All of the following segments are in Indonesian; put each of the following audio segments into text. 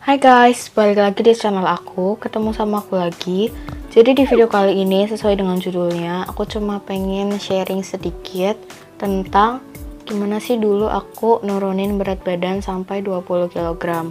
Hai guys, balik lagi di channel aku, ketemu sama aku lagi. Jadi di video kali ini sesuai dengan judulnya, aku cuma pengen sharing sedikit tentang gimana sih dulu aku nurunin berat badan sampai 20 kg.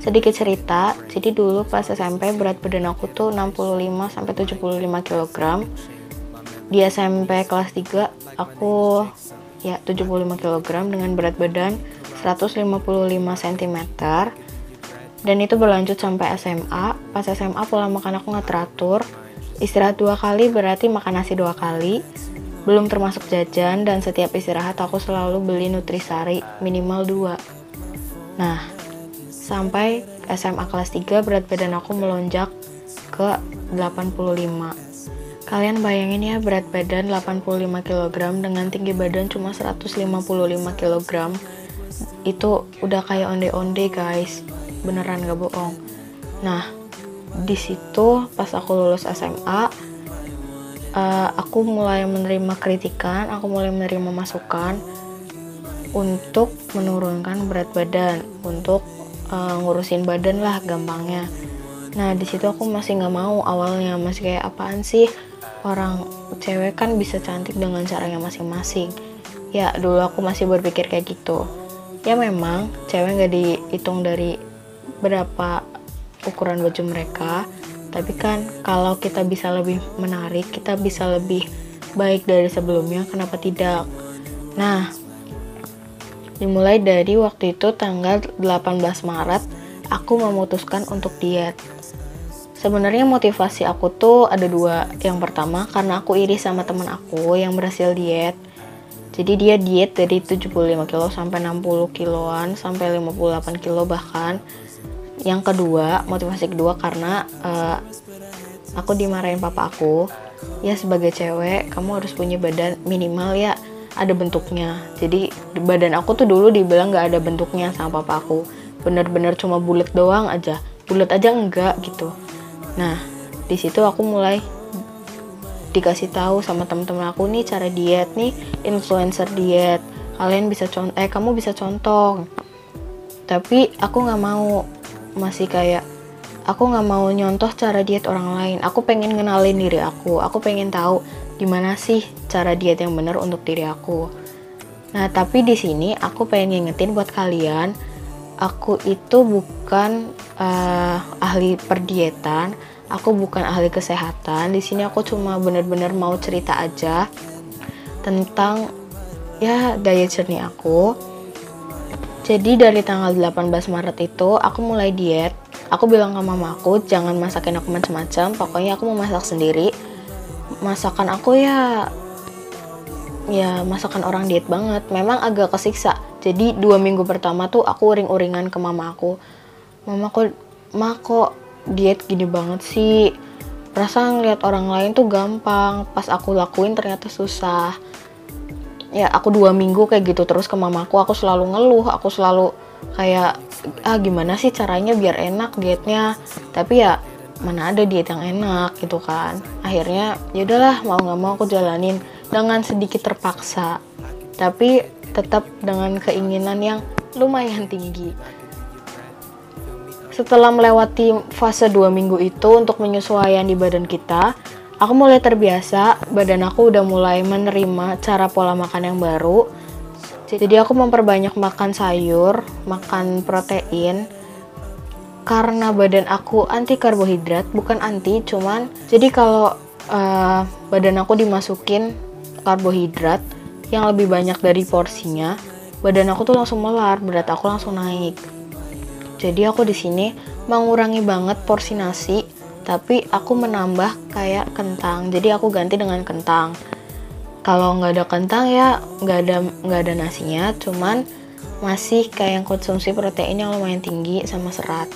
Sedikit cerita, jadi dulu pas SMP berat badan aku tuh 65 sampai 75 kg. Di SMP kelas 3 aku ya 75 kg dengan berat badan 155 cm. Dan itu berlanjut sampai SMA. Pas SMA pola makan aku nggak teratur. Istirahat 2 kali berarti makan nasi 2 kali. Belum termasuk jajan, dan setiap istirahat aku selalu beli Nutrisari minimal 2. Nah, sampai SMA kelas 3 berat badan aku melonjak ke 85. Kalian bayangin ya, berat badan 85 kg dengan tinggi badan cuma 155 kg. Itu udah kayak onde-onde guys. Beneran gak bohong. Nah, di situ pas aku lulus SMA, aku mulai menerima kritikan, aku mulai menerima masukan untuk menurunkan berat badan, untuk ngurusin badan lah gampangnya. Nah, di situ aku masih nggak mau awalnya, masih kayak apaan sih, orang cewek kan bisa cantik dengan caranya masing-masing. Ya, dulu aku masih berpikir kayak gitu. Ya memang cewek nggak dihitung dari berapa ukuran baju mereka, tapi kan kalau kita bisa lebih menarik, kita bisa lebih baik dari sebelumnya, kenapa tidak? Nah, dimulai dari waktu itu tanggal 18 Maret aku memutuskan untuk diet. Sebenarnya motivasi aku tuh ada 2. Yang pertama karena aku iri sama teman aku yang berhasil diet. Jadi dia diet dari 75 kilo sampai 60 kiloan, sampai 58 kilo bahkan. Yang kedua, motivasi kedua karena aku dimarahin papa aku. Ya sebagai cewek, kamu harus punya badan minimal ya ada bentuknya. Jadi badan aku tuh dulu dibilang gak ada bentuknya sama papa aku. Bener-bener cuma bulat doang aja. Bulat aja enggak gitu. Nah, di situ aku mulai dikasih tahu sama teman-teman aku nih cara diet nih, influencer diet. Kalian bisa kamu bisa contoh. Tapi aku nggak mau, masih kayak aku nggak mau nyontoh cara diet orang lain. Aku pengen ngenalin diri aku pengen tahu gimana sih cara diet yang benar untuk diri aku. Nah, tapi di sini aku pengen ngingetin buat kalian, aku itu bukan ahli perdietan, aku bukan ahli kesehatan. Di sini aku cuma bener-bener mau cerita aja tentang ya diet journey aku. Jadi dari tanggal 18 Maret itu aku mulai diet. Aku bilang ke mama aku, jangan masakin aku macam-macam, pokoknya aku mau masak sendiri. Masakan aku ya masakan orang diet banget. Memang agak kesiksa. Jadi 2 minggu pertama tuh aku uring-uringan ke mama aku. Mama kok diet gini banget sih? Perasaan ngeliat orang lain tuh gampang, pas aku lakuin ternyata susah. Ya aku 2 minggu kayak gitu terus ke mamaku, aku selalu ngeluh, aku selalu kayak gimana sih caranya biar enak dietnya, tapi ya mana ada diet yang enak gitu kan. Akhirnya ya udahlah, mau nggak mau aku jalanin dengan sedikit terpaksa, tapi tetap dengan keinginan yang lumayan tinggi. Setelah melewati fase 2 minggu itu untuk menyesuaikan di badan kita, aku mulai terbiasa, badan aku udah mulai menerima cara pola makan yang baru. Jadi aku memperbanyak makan sayur, makan protein. Karena badan aku anti karbohidrat, bukan anti, cuman jadi kalau badan aku dimasukin karbohidrat yang lebih banyak dari porsinya, badan aku tuh langsung melar, berat aku langsung naik. Jadi aku di sini mengurangi banget porsi nasi, tapi aku menambah kayak kentang. Jadi aku ganti dengan kentang. Kalau nggak ada kentang ya nggak ada nasinya, cuman masih kayak konsumsi protein yang lumayan tinggi sama serat.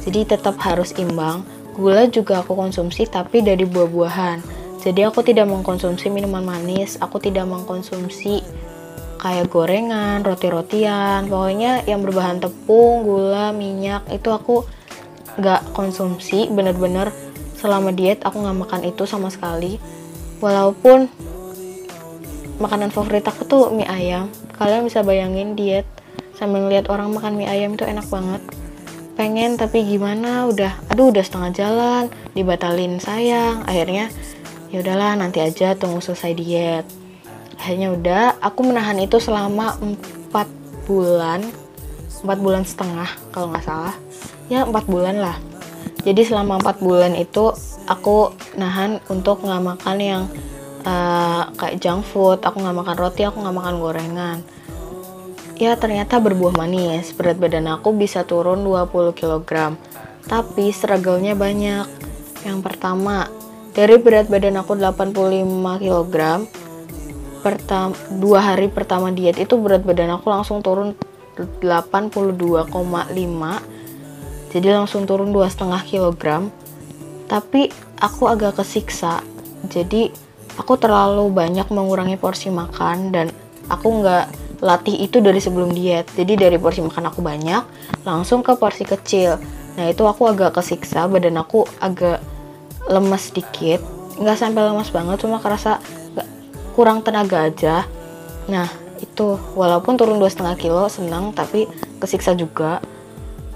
Jadi tetap harus imbang. Gula juga aku konsumsi tapi dari buah-buahan. Jadi aku tidak mengkonsumsi minuman manis, aku tidak mengkonsumsi kayak gorengan, roti-rotian, pokoknya yang berbahan tepung, gula, minyak itu aku nggak konsumsi. Bener-bener selama diet aku nggak makan itu sama sekali. Walaupun makanan favorit aku tuh mie ayam. Kalian bisa bayangin diet sambil ngeliat orang makan mie ayam itu enak banget. pengen tapi gimana, udah setengah jalan, dibatalin sayang. Akhirnya ya udahlah, nanti aja tunggu selesai diet. Akhirnya udah, aku menahan itu selama 4 bulan 4 bulan setengah kalau nggak salah ya, 4 bulan lah. Jadi selama 4 bulan itu aku nahan untuk nggak makan yang kayak junk food. Aku nggak makan roti, aku nggak makan gorengan. Ya ternyata berbuah manis, berat badan aku bisa turun 20 kg. Tapi struggle-nya banyak. Yang pertama, dari berat badan aku 85 kg, 2 hari pertama diet itu berat badan aku langsung turun 82,5. Jadi langsung turun 2,5 kg. Tapi aku agak kesiksa. Jadi aku terlalu banyak mengurangi porsi makan dan aku nggak latih itu dari sebelum diet. Jadi dari porsi makan aku banyak langsung ke porsi kecil. Nah itu aku agak kesiksa, badan aku agak lemes dikit, nggak sampai lemes banget, cuma kerasa kurang tenaga aja. Nah itu walaupun turun 2,5 kilo senang, tapi kesiksa juga.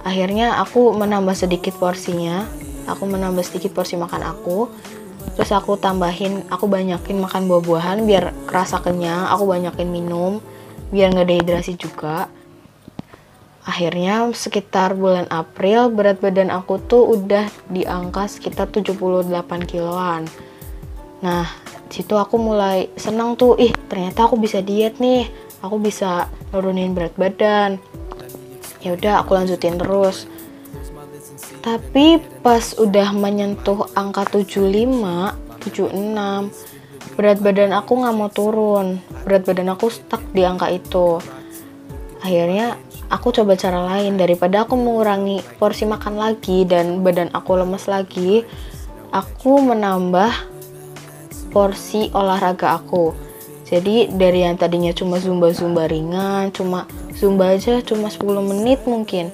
Akhirnya aku menambah sedikit porsinya, aku menambah sedikit porsi makan aku. Terus aku banyakin makan buah-buahan biar kerasa kenyang. Aku banyakin minum biar nggak dehidrasi juga. Akhirnya sekitar bulan April berat badan aku tuh udah di angka sekitar 78 kiloan. Nah situ aku mulai senang tuh, ternyata aku bisa diet nih, aku bisa nurunin berat badan. Ya udah aku lanjutin terus. Tapi pas udah menyentuh angka 75, 76, berat badan aku nggak mau turun. Berat badan aku stuck di angka itu. Akhirnya aku coba cara lain. Daripada aku mengurangi porsi makan lagi dan badan aku lemes lagi, aku menambah porsi olahraga aku. Jadi dari yang tadinya cuma zumba ringan, cuma zumba aja cuma 10 menit mungkin.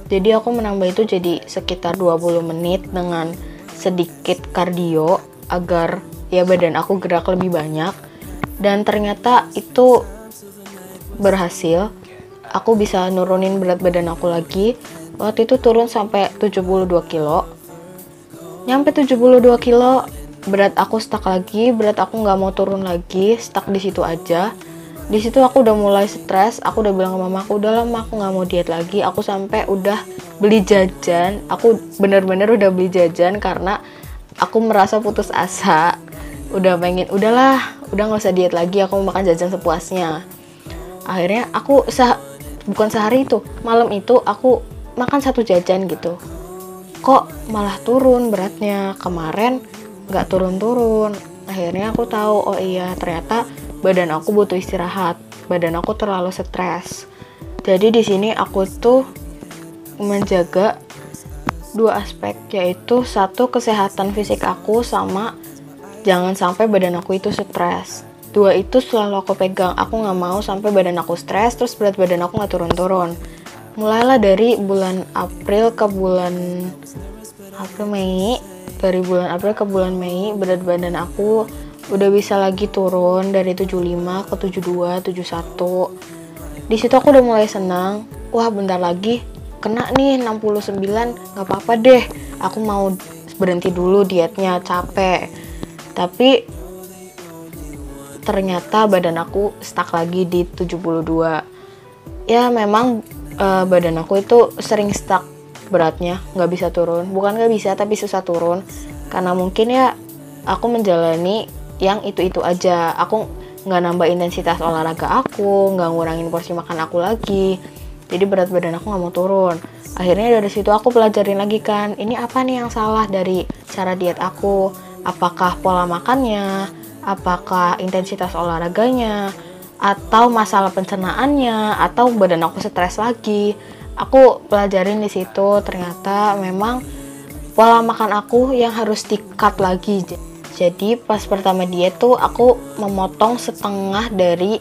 Jadi aku menambah itu jadi sekitar 20 menit dengan sedikit kardio agar ya badan aku gerak lebih banyak. Dan ternyata itu berhasil. Aku bisa nurunin berat badan aku lagi. Waktu itu turun sampai 72 kilo. Nyampe 72 kilo, berat aku stuck lagi, berat aku nggak mau turun lagi, stuck di situ aja. Di situ aku udah mulai stres. Aku udah bilang ke mama aku, udah lama aku nggak mau diet lagi. Aku sampai udah beli jajan. Aku bener-bener udah beli jajan karena aku merasa putus asa. Udah pengen, udah nggak usah diet lagi. Aku mau makan jajan sepuasnya. Akhirnya aku bukan sehari itu, malam itu aku makan 1 jajan gitu. Kok malah turun beratnya? Kemarin nggak turun-turun. Akhirnya aku tahu, oh iya ternyata badan aku butuh istirahat, badan aku terlalu stres. Jadi di sini aku tuh menjaga 2 aspek, yaitu 1 kesehatan fisik aku sama jangan sampai badan aku itu stres. 2 itu selalu aku pegang. Aku nggak mau sampai badan aku stres terus berat badan aku nggak turun-turun. Mulailah dari bulan April ke bulan Mei. Dari bulan April ke bulan Mei berat badan aku udah bisa lagi turun dari 75 ke 72, 71. Di situ aku udah mulai senang. Wah, bentar lagi kena nih 69, nggak apa-apa deh. Aku mau berhenti dulu dietnya, capek. Tapi ternyata badan aku stuck lagi di 72. Ya memang badan aku itu sering stuck beratnya, nggak bisa turun. Bukan nggak bisa, tapi susah turun. Karena mungkin ya aku menjalani yang itu-itu aja. Aku nggak nambah intensitas olahraga aku, nggak ngurangin porsi makan aku lagi. Jadi berat badan aku nggak mau turun. Akhirnya dari situ aku pelajarin lagi kan, ini apa nih yang salah dari cara diet aku? Apakah pola makannya? Apakah intensitas olahraganya? Atau masalah pencernaannya? Atau badan aku stres lagi? Aku pelajarin di situ, ternyata memang pola makan aku yang harus di-cut lagi. Jadi pas pertama diet tuh aku memotong setengah dari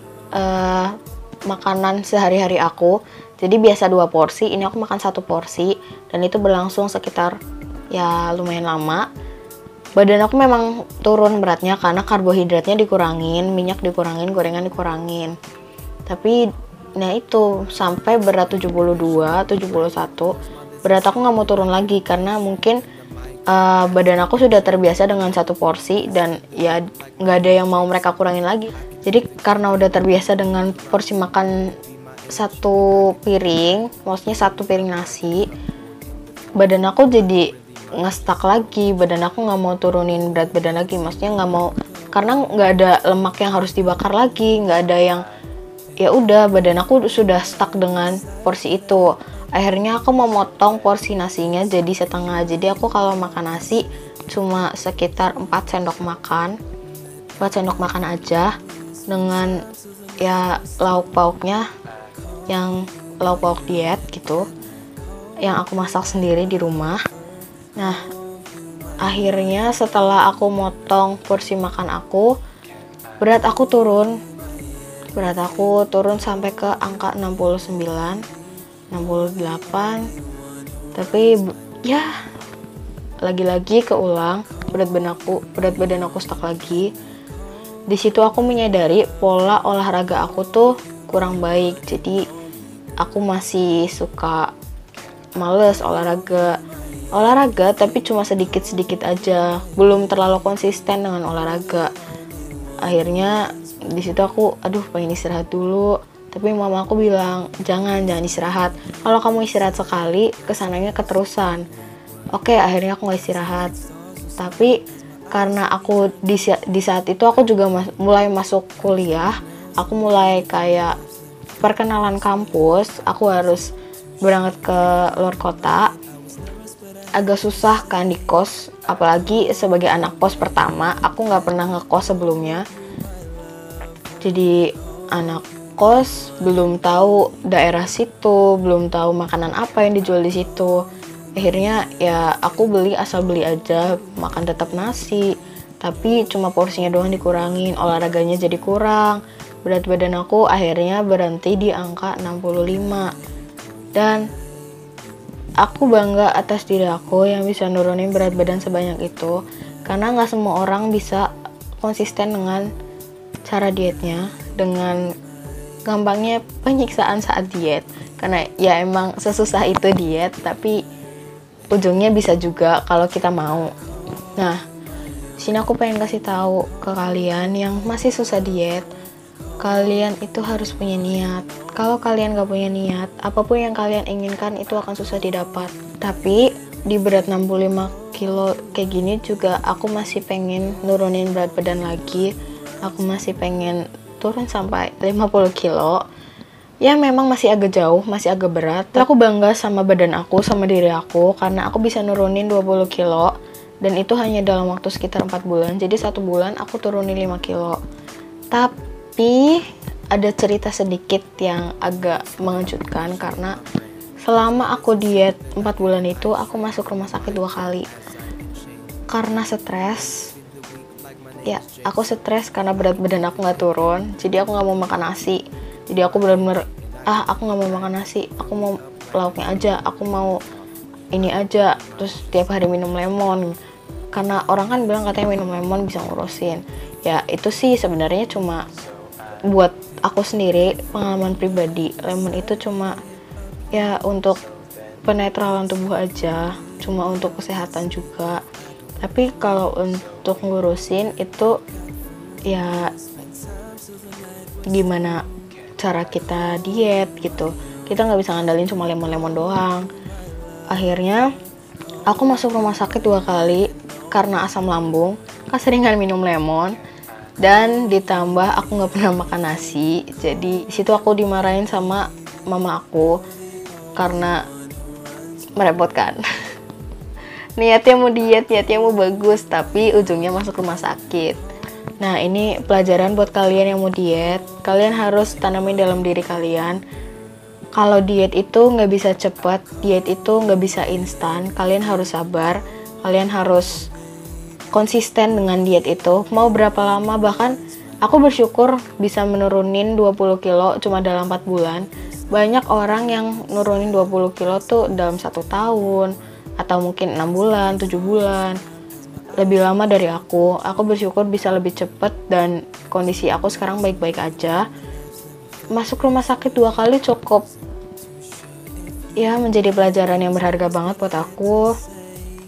makanan sehari-hari aku. Jadi biasa 2 porsi, ini aku makan 1 porsi. Dan itu berlangsung sekitar ya lumayan lama. Badan aku memang turun beratnya karena karbohidratnya dikurangin, minyak dikurangin, gorengan dikurangin. Tapi nah itu sampai berat 72, 71 berat aku nggak mau turun lagi karena mungkin badan aku sudah terbiasa dengan satu porsi dan ya nggak ada yang mau mereka kurangin lagi. Jadi karena udah terbiasa dengan porsi makan satu piring, maksudnya satu piring nasi, badan aku jadi nge-stuck lagi. Badan aku nggak mau turunin berat badan lagi, maksudnya nggak mau, karena nggak ada lemak yang harus dibakar lagi, nggak ada yang, ya udah badan aku sudah stuck dengan porsi itu. Akhirnya aku memotong porsi nasinya jadi setengah. Jadi aku kalau makan nasi cuma sekitar 4 sendok makan aja, dengan ya lauk pauknya yang lauk pauk diet gitu, yang aku masak sendiri di rumah. Nah, akhirnya setelah aku motong porsi makan aku, berat aku turun sampai ke angka 69, 68. Tapi ya lagi-lagi keulang, berat badan aku stuck lagi. Di situ aku menyadari pola olahraga aku tuh kurang baik. Jadi aku masih suka males olahraga tapi cuma sedikit-sedikit aja, belum terlalu konsisten dengan olahraga. Akhirnya di situ aku pengen istirahat dulu, tapi mama aku bilang jangan istirahat. Kalau kamu istirahat sekali, kesananya keterusan. Oke, akhirnya aku nggak istirahat. Tapi karena aku di saat itu aku juga mulai masuk kuliah, aku mulai kayak perkenalan kampus, aku harus berangkat ke luar kota. Agak susah kan di kos, apalagi sebagai anak kos pertama, aku nggak pernah ngekos sebelumnya. Jadi anak kos, belum tahu daerah situ, belum tahu makanan apa yang dijual di situ. Akhirnya ya aku asal beli aja, makan tetap nasi, tapi cuma porsinya doang dikurangin, olahraganya jadi kurang. Berat badan aku akhirnya berhenti di angka 65. Dan aku bangga atas diri aku yang bisa nurunin berat badan sebanyak itu, karena nggak semua orang bisa konsisten dengan cara dietnya, dengan gampangnya penyiksaan saat diet. Karena ya emang sesusah itu diet, tapi ujungnya bisa juga kalau kita mau. Nah, sini aku pengen kasih tahu ke kalian yang masih susah diet, kalian itu harus punya niat. Kalau kalian gak punya niat, apapun yang kalian inginkan itu akan susah didapat. Tapi di berat 65 kilo kayak gini juga aku masih pengen nurunin berat badan lagi. Aku masih pengen turun sampai 50 kilo. Ya memang masih agak jauh, masih agak berat. Tapi aku bangga sama badan aku, sama diri aku, karena aku bisa nurunin 20 kilo. Dan itu hanya dalam waktu sekitar 4 bulan. Jadi 1 bulan aku turunin 5 kilo. Tapi ada cerita sedikit yang agak mengejutkan, karena selama aku diet 4 bulan itu aku masuk rumah sakit 2 kali karena stres. Ya, aku stres karena berat badan aku gak turun. Jadi aku gak mau makan nasi. Jadi aku bener-bener aku gak mau makan nasi, aku mau lauknya aja, aku mau ini aja. Terus tiap hari minum lemon, karena orang kan bilang katanya minum lemon bisa ngurusin. Ya itu sih sebenarnya cuma buat aku sendiri, pengalaman pribadi. Lemon itu cuma ya untuk penetralan tubuh aja, cuma untuk kesehatan juga. Tapi kalau untuk ngurusin itu ya gimana cara kita diet gitu, kita nggak bisa ngandalin cuma lemon-lemon doang. Akhirnya aku masuk rumah sakit 2 kali karena asam lambung, keseringan minum lemon, dan ditambah aku nggak pernah makan nasi. Jadi situ aku dimarahin sama mama aku karena merepotkan. Niatnya mau diet, niatnya mau bagus, tapi ujungnya masuk rumah sakit. Nah, ini pelajaran buat kalian yang mau diet. Kalian harus tanamin dalam diri kalian, kalau diet itu nggak bisa cepat, diet itu nggak bisa instan. Kalian harus sabar, kalian harus konsisten dengan diet itu. Mau berapa lama, bahkan aku bersyukur bisa menurunin 20 kilo cuma dalam 4 bulan. Banyak orang yang nurunin 20 kilo tuh dalam 1 tahun, atau mungkin 6 bulan, 7 bulan. Lebih lama dari aku. Aku bersyukur bisa lebih cepat dan kondisi aku sekarang baik-baik aja. Masuk rumah sakit 2 kali cukup ya menjadi pelajaran yang berharga banget buat aku.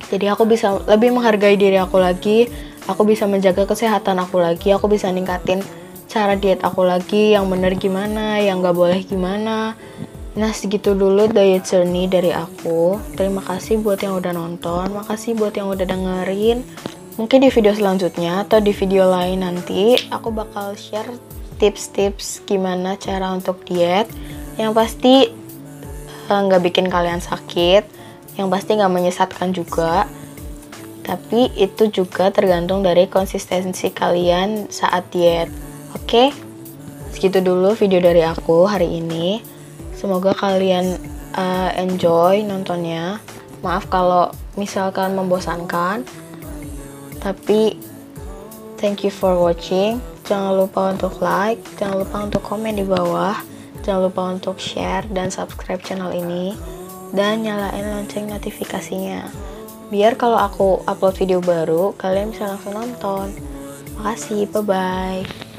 Jadi aku bisa lebih menghargai diri aku lagi, aku bisa menjaga kesehatan aku lagi, aku bisa ningkatin cara diet aku lagi, yang bener gimana, yang gak boleh gimana. Nah segitu dulu diet journey dari aku. Terima kasih buat yang udah nonton, makasih buat yang udah dengerin. Mungkin di video selanjutnya atau di video lain nanti aku bakal share tips-tips gimana cara untuk diet yang pasti nggak bikin kalian sakit, yang pasti nggak menyesatkan juga, tapi itu juga tergantung dari konsistensi kalian saat diet. Oke, segitu dulu video dari aku hari ini. Semoga kalian enjoy nontonnya. Maaf kalau misalkan membosankan, tapi thank you for watching. Jangan lupa untuk like, jangan lupa untuk komen di bawah, jangan lupa untuk share dan subscribe channel ini, dan nyalain lonceng notifikasinya biar kalau aku upload video baru kalian bisa langsung nonton. Makasih, bye bye.